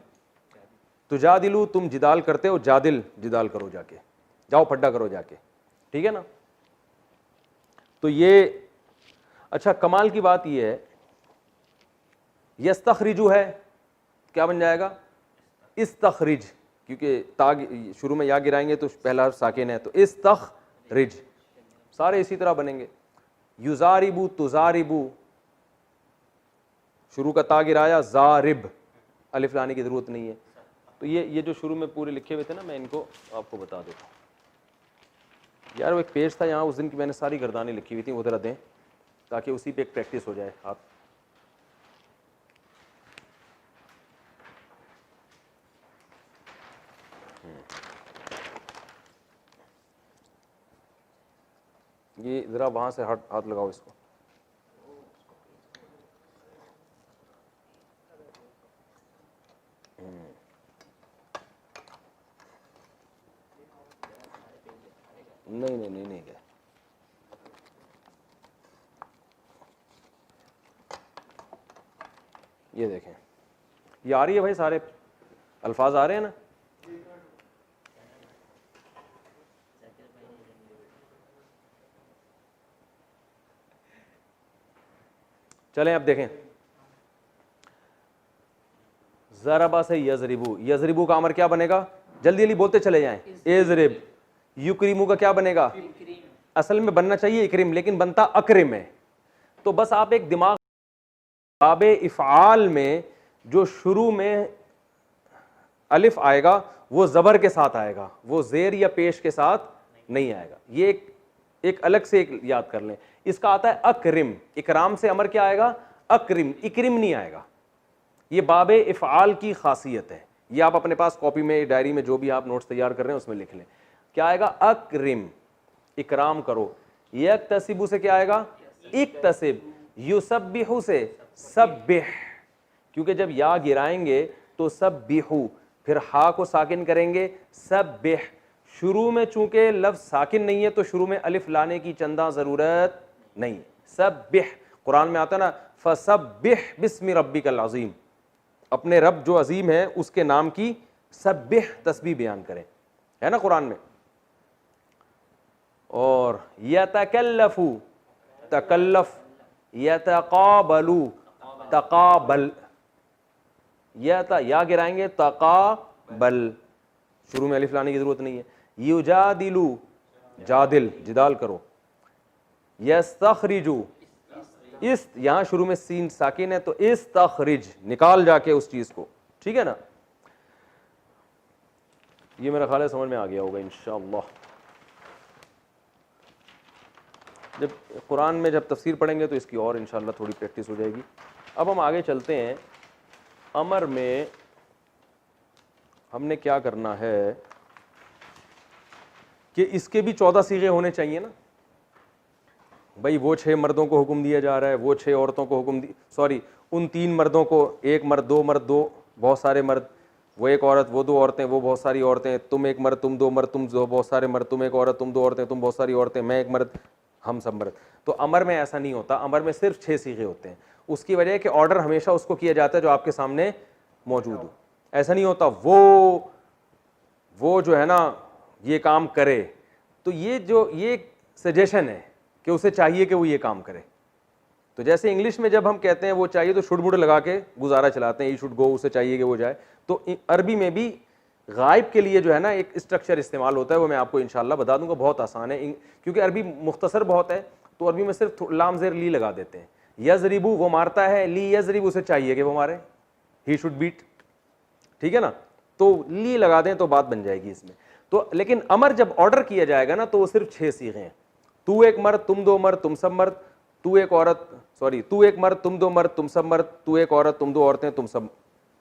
तो जादिलू, तुम जिदाल करते हो, जादिल, जिदाल करो जाके, जाओ फड्डा करो जाके, ठीक है ना। तो ये अच्छा, कमाल की बात ये है, यस्तखरिजु है, क्या बन जाएगा? इस्तखरिज, क्योंकि ताग शुरू में या गिराएंगे तो पहला हर्फ साकिन है, तो इस्तखरिज, सारे इसी तरह बनेंगे। युजारिबू, तुजारिबू, शुरू का ता गिराया, जारिब, अलिफ लाने की जरूरत नहीं है। तो ये जो शुरू में पूरे लिखे हुए थे ना, मैं इनको आपको बता देता हूँ। यार वो एक पेज था यहाँ उस दिन की, मैंने सारी गर्दानें लिखी हुई थी, वो जरा दें ताकि उसी पे एक प्रैक्टिस हो जाए। आप ये ज़रा वहाँ से हाथ लगाओ इसको। नहीं गए। ये देखें, ये आ रही है भाई, सारे अल्फाज आ रहे हैं ना। चलें अब देखें, ज़रबा से यज़रिबू, यज़रिबू का अमर क्या बनेगा? जल्दी जल्दी बोलते चले जाएं। इज़रिब। युक्रिमू का क्या बनेगा? असल में बनना चाहिए इक्रिम, लेकिन बनता अक्रिम है। तो बस आप एक दिमाग, बाबे इफ़आल में जो शुरू में अलिफ आएगा वो ज़बर के साथ आएगा, वो ज़ेर या पेश के साथ नहीं आएगा। ये एक अलग से एक याद कर लें। इसका आता है अक्रिम, इकराम से अमर क्या आएगा? अक्रिम, इक्रिम नहीं आएगा। ये बाबे इफ़आल की खासियत है। ये आप अपने पास कॉपी में, डायरी में, जो भी आप नोट्स तैयार कर रहे हैं उसमें लिख लें। क्या आएगा? अक्रिम, इकराम करो। यक्तसिबु से क्या आएगा? इक्तसिब। युसब्बिहु से सब्बिह, क्योंकि जब या गिराएंगे तो सब्बिहु, फिर हा को साकिन करेंगे, सब्बिह। शुरू में चूंकि लफ्ज साकिन नहीं है तो शुरू में अलिफ लाने की चंदा जरूरत नहीं। सब्बिह, कुरान में आता ना, फसब्बिह बिस्मि रब्बिकल अज़ीम, अपने रब जो अजीम है उसके नाम की सब्बिह तस्बीह बयान करें, है ना कुरान में। और यतकल्लफू, तकल्लफ, यतकाबलू, तकाबल, या गिराएंगे, तकाबल, शुरू में अलिफ लाने की जरूरत नहीं है। युजादिलू, जादिल, जिदाल करो। यस्तखरिजू, इस यहाँ शुरू में सीन साकिन है तो इस्तखरिज, निकाल जाके उस चीज को, ठीक है ना। ये मेरा ख्याल है समझ में आ गया होगा इंशाअल्लाह। जब कुरान में जब तफसीर पढ़ेंगे तो इसकी और इंशाअल्लाह थोड़ी प्रैक्टिस हो जाएगी। अब हम आगे चलते हैं। अमर में हमने क्या करना है कि इसके भी 14 सीगे होने चाहिए ना भाई। वो 6 मर्दों को हुक्म दिया जा रहा है, वो 6 औरतों को हुक्म सॉरी उन 3 मर्दों को, एक मर्द, दो बहुत सारे मर्द, वो एक औरत, वो 2 औरतें, वो बहुत सारी औरतें, तुम एक मर्द, तुम 2 मर्द, तुम बहुत सारे मर्द, तुम एक औरत, तुम 2 औरतें, तुम बहुत सारी औरतें, मैं एक मर्द, हम सब मर्द। तो अमर में ऐसा नहीं होता, अमर में सिर्फ 6 सीगे होते हैं। उसकी वजह है कि ऑर्डर हमेशा उसको किया जाता है जो आपके सामने मौजूद हो। ऐसा नहीं होता वो जो है ना ये काम करे, तो ये सजेशन है कि उसे चाहिए कि वो ये काम करे। तो जैसे इंग्लिश में जब हम कहते हैं वो चाहिए तो शुड वुड लगा के गुजारा चलाते हैं, ही शुड गो, उसे चाहिए कि वो जाए। तो अरबी में भी गायब के लिए जो है ना एक स्ट्रक्चर इस्तेमाल होता है, वो मैं आपको इंशाल्लाह बता दूंगा, बहुत आसान है। क्योंकि अरबी मुख्तसर बहुत है तो अरबी में सिर्फ लाम ज़ेर ली लगा देते हैं। यजरिबू वो मारता है, ली यजरिब उसे चाहिए कि वो मारे, ही शुड बीट, ठीक है ना। तो ली लगा दें तो बात बन जाएगी इसमें। तो लेकिन अमर जब ऑर्डर किया जाएगा ना तो वो सिर्फ 6 सीगे हैं। तू एक मर्द, तुम 2 मर्द, तुम सब मर्द, तू एक औरत, सॉरी तू एक मर्द, तुम 2 मर्द, तुम सब मर्द, तू एक औरत, तुम 2 औरतें, तुम सब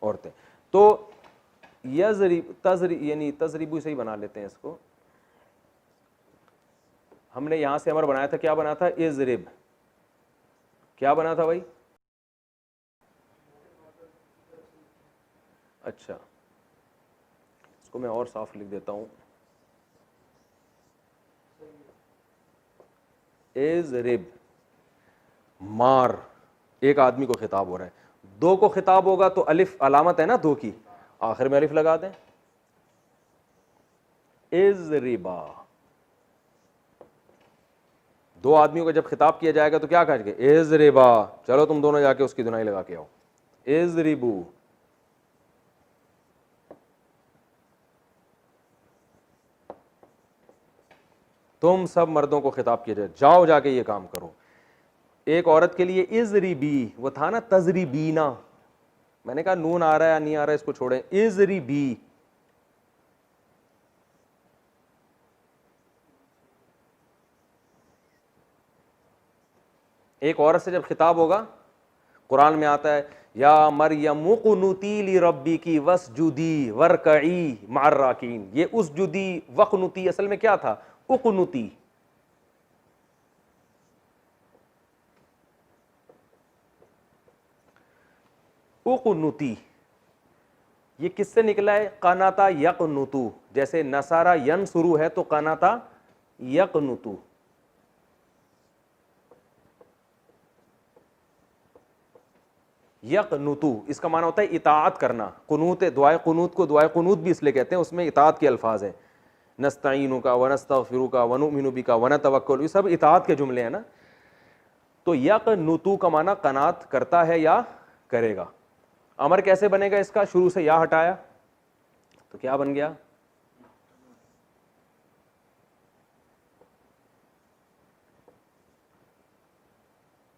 औरतें। तो यानी तजरीबू से ही बना लेते हैं इसको। हमने यहां से अमर बनाया था, क्या बना था, इजरिब, क्या बना था भाई, अच्छा इसको मैं और साफ लिख देता हूं, इजरिब, मार, एक आदमी को खिताब हो रहा है। 2 को खिताब होगा तो अलिफ अलामत है ना 2 की, आखिर में अलिफ लगा दें, इजरिबा। 2 आदमियों को जब खिताब किया जाएगा तो क्या कहेंगे, इजरिबा, चलो तुम दोनों जाके उसकी धुनाई लगा के आओ, इजरिबू। तुम सब मर्दों को खिताब किया जाए, जाओ जाके ये काम करो। एक औरत के लिए इजरिबी, वो था ना तजरिबीना, मैंने कहा नून आ रहा है या नहीं आ रहा है इसको छोड़ें, इजरिबी। एक औरत से जब खिताब होगा, कुरान में आता है या मरियम कुनुती ली रब्बी की वसजुदी वरकई मार राकीन। ये उसजुदी वक़नुती असल में क्या था, उक़नुती। उक़नुती ये किससे निकला है, कनाता यक़नुतु, जैसे नसारा यनसुरु है तो कनाता यक़नुतु। यक़नुतु इसका माना होता है इताअत करना। कुनूत, दुआए कुनूत को दुआए कुनूत भी इसलिए कहते हैं, उसमें इताअत के अल्फाज हैं। नस्तईनु का, वनस्तगफिरु का, वनुमिनु बिका, वनतवक्कल, ये सब इताअत के जुमले हैं ना। तो यक़नुतु का माना कनात करता है या करेगा। अमर कैसे बनेगा इसका, शुरू से या हटाया तो क्या बन गया,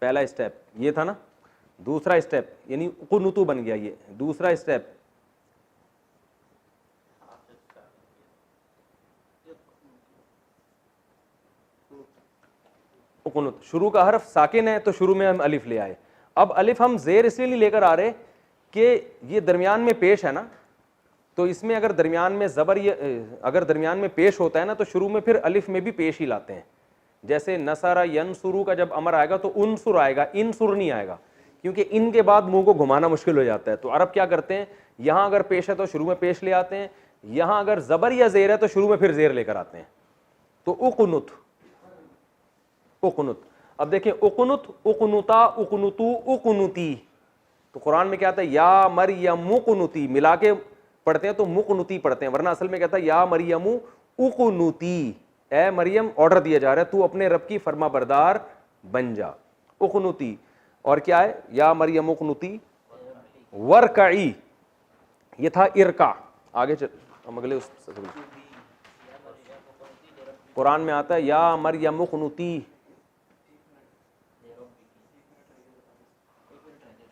पहला स्टेप ये था ना, दूसरा स्टेप यानी कुनुतु बन गया, ये दूसरा स्टेप कुनुत। शुरू का हर्फ साकिन है तो शुरू में हम अलिफ ले आए। अब अलिफ हम जेर इसलिए नहीं लेकर आ रहे कि ये दरमियान में पेश है ना, तो इसमें अगर दरमियान में ज़बर अगर दरमियान में पेश होता है ना तो शुरू में फिर अलिफ में भी पेश ही लाते हैं। जैसे नसरा यनसुरु का जब अमर आएगा तो उनसुर आएगा, इनसुर नहीं आएगा, क्योंकि इनके बाद मुंह को घुमाना मुश्किल हो जाता है। तो अरब क्या करते हैं, यहां अगर पेश है तो शुरू में पेश ले आते हैं, यहां अगर ज़बर या ज़ेर है तो शुरू में फिर ज़ेर लेकर आते हैं। तो उक़नुत, उक़नुत। अब देखें उक़नुत, उक़नुता, उक़नुतु, उक़नुती। तो कुरान में क्या आता है, या मरियम उक़नुती, मिला के पढ़ते हैं तो मुक़नुती पढ़ते हैं, वरना असल में कहता है या मरियम उक़नुती, ए मरियम ऑर्डर दिया जा रहा है तू अपने रब की फरमा बरदार बन जा, उक़नुती। और क्या है, या मरियम उक़नुती वरकई, ये था इरका। आगे चल हम अगले कुरान में आता है या मरियम उक़नुती,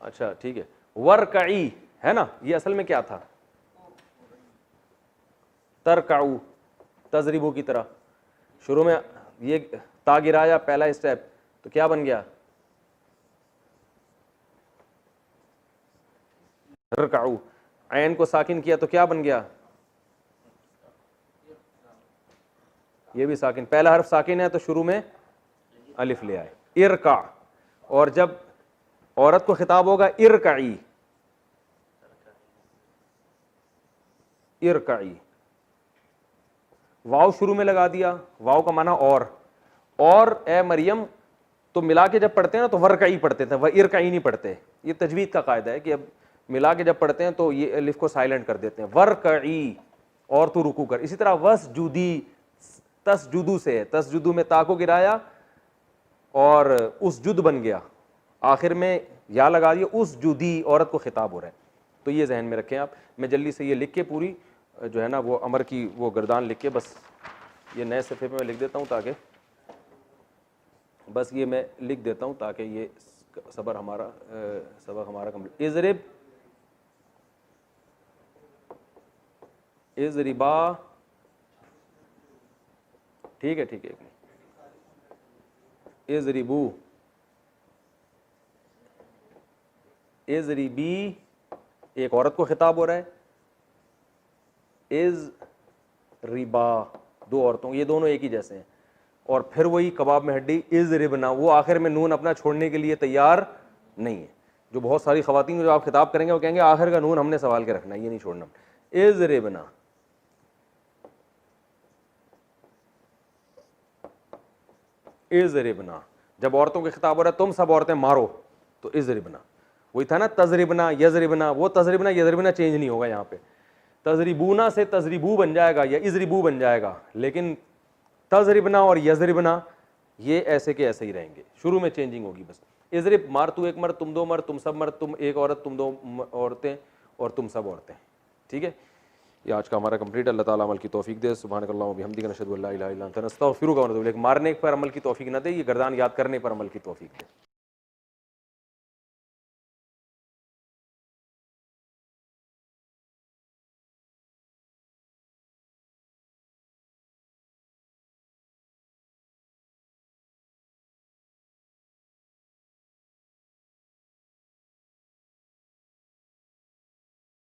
अच्छा ठीक है, वरकई है ना, ये असल में क्या था, तरकाऊ, तजरिबू की तरह। शुरू में ये ता गिराया पहला स्टेप, तो क्या बन गया, रकाऊ। ऐन को साकिन किया तो क्या बन गया, ये भी साकिन, पहला हर्फ साकिन है तो शुरू में अलिफ ले आए, इरका। और जब औरत को खिताब होगा इरकाई, इरकाई, वाव शुरू में लगा दिया, वाव का माना और ए मरियम, तो मिला के जब पढ़ते हैं ना तो वरकई पढ़ते थे, वह इरकई नहीं पढ़ते। ये तजवीद का कायदा है कि अब मिला के जब पढ़ते हैं तो ये अलिफ को साइलेंट कर देते हैं, वरकई, और तू रुकू कर। इसी तरह वसजुदी, तसजुदू से है, तसजुदू में ता को गिराया और उस जुद बन गया, आखिर में या लगा दिया, उस जुदी, औरत को खिताब हो रहा है। तो ये जहन में रखें आप। मैं जल्दी से ये लिख के पूरी जो है ना वो अमर की वो गर्दान लिख के बस ये नए सफ़े पे मैं लिख देता हूँ, ताकि बस ये मैं लिख देता हूँ ताकि ये सबक हमारा कम्प्लीट। इज़रिब, इज़रिबा, ठीक है ठीक है, इज़रिबू, इज़रिबी, एक औरत को खिताब हो रहा है, इज़ रिबा, दो औरतों, ये दोनों एक ही जैसे हैं। और फिर वही कबाब में हड्डी, इज़ रिबना, वो आखिर में नून अपना छोड़ने के लिए तैयार नहीं है। जो बहुत सारी खवातीन जो आप खिताब करेंगे वो कहेंगे आखिर का नून हमने सवाल के रखना, ये नहीं छोड़ना। इज़ रिबना, इज़ रिबना, जब औरतों के खिताब हो रहा है तुम सब औरतें मारो, तो इज़ रिबना। वही था ना तजरिबना यजरिबना, वो तजरिबना यजरिबना चेंज नहीं होगा यहाँ पे। तजरिबूना से तजरिबू बन जाएगा या इजरिबू बन जाएगा, लेकिन तजरिबना और यजरिबना ये ऐसे के ऐसे ही रहेंगे, शुरू में चेंजिंग होगी बस। इजरिब, मार तू एक मर्द, तुम दो मर्द, तुम सब मर्द, तुम एक औरत, तुम दो औरतें, और तुम सब औरतें। ठीक है, ये आज का हमारा कंप्लीट। अल्लाह ताला अमल की तौफीक दे। सुब्हानकल्लाहु व बिहम्दिका नशहदु अल्ला इलाहा इल्ला अंता नस्तगफिरुका व नतूबु इलैक। मारने पर अमल की तौफीक ना दे, ये गर्दान याद करने पर अमल की तौफीक दे।